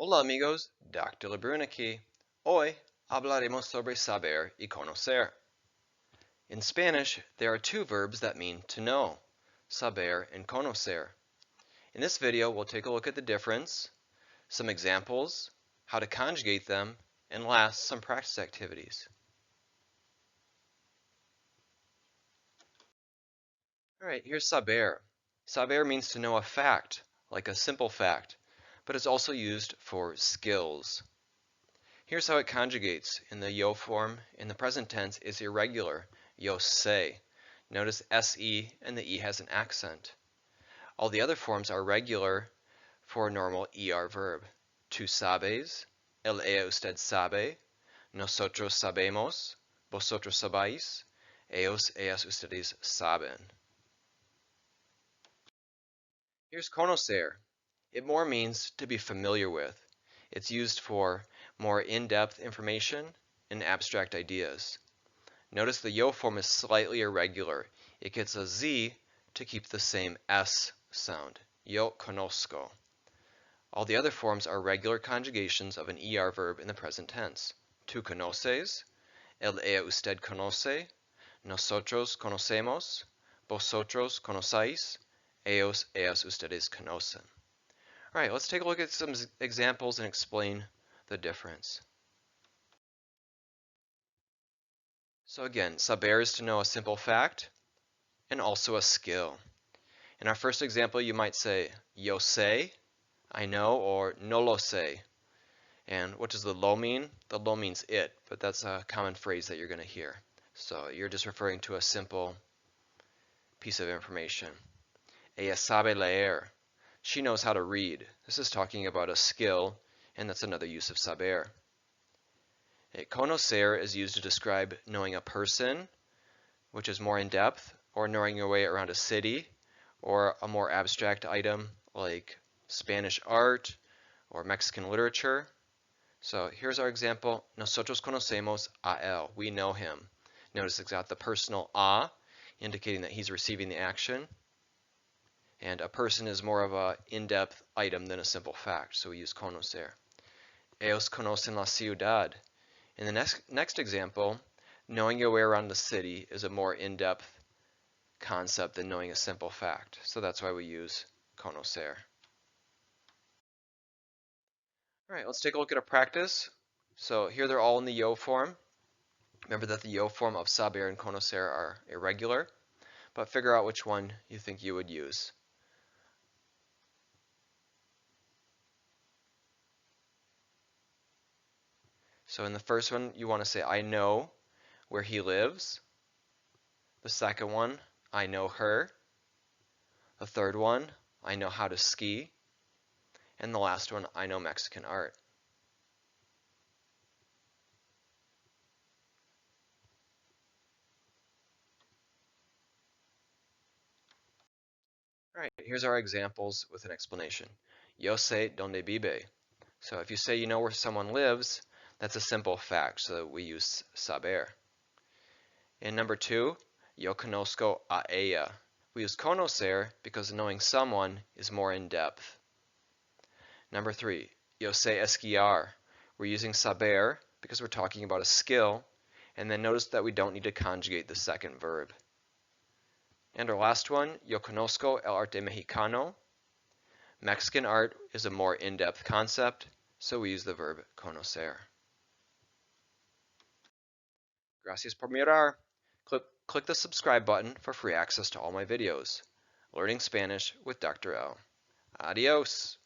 Hola amigos, Dr. Lebrun aquí. Hoy hablaremos sobre saber y conocer. In Spanish, there are two verbs that mean to know, saber and conocer. In this video, we'll take a look at the difference, some examples, how to conjugate them, and last, some practice activities. Alright, here's saber. Saber means to know a fact, like a simple fact, but it's also used for skills. Here's how it conjugates. In the yo form, in the present tense, is irregular. Yo sé. Notice se and the e has an accent. All the other forms are regular for a normal er verb. Tú sabes, ella usted sabe, nosotros sabemos, vosotros sabéis, ellos ellas ustedes saben. Here's conocer. It more means to be familiar with. It's used for more in-depth information and abstract ideas. Notice the yo form is slightly irregular. It gets a z to keep the same s sound. Yo conozco. All the other forms are regular conjugations of an er verb in the present tense. Tú conoces, ella usted conoce, nosotros conocemos, vosotros conocéis, ellos ellas ustedes conocen. All right, let's take a look at some examples and explain the difference. So again, saber is to know a simple fact and also a skill. In our first example, you might say, yo sé, I know, or no lo sé. And what does the lo mean? The lo means it, but that's a common phrase that you're going to hear. So you're just referring to a simple piece of information. Ella sabe leer. She knows how to read. This is talking about a skill, and that's another use of saber. Conocer is used to describe knowing a person, which is more in depth, or knowing your way around a city, or a more abstract item like Spanish art or Mexican literature. So here's our example. Nosotros conocemos a él. We know him. Notice it's got the personal a, indicating that he's receiving the action. And a person is more of a in-depth item than a simple fact, so we use conocer. Ellos conocen la ciudad. In the next example, knowing your way around the city is a more in-depth concept than knowing a simple fact. So that's why we use conocer. All right, let's take a look at a practice. So here they're all in the yo form. Remember that the yo form of saber and conocer are irregular, but figure out which one you think you would use. So in the first one, you want to say, I know where he lives. The second one, I know her. The third one, I know how to ski. And the last one, I know Mexican art. All right, here's our examples with an explanation. Yo sé dónde vive. So if you say you know where someone lives, that's a simple fact, so we use saber. In number 2, yo conozco a ella. We use conocer because knowing someone is more in depth. Number 3, yo sé esquiar. We're using saber because we're talking about a skill, and then notice that we don't need to conjugate the second verb. And our last one, yo conozco el arte mexicano. Mexican art is a more in-depth concept, so we use the verb conocer. Gracias por mirar. Click the subscribe button for free access to all my videos. Learning Spanish with Dr. L. Adios.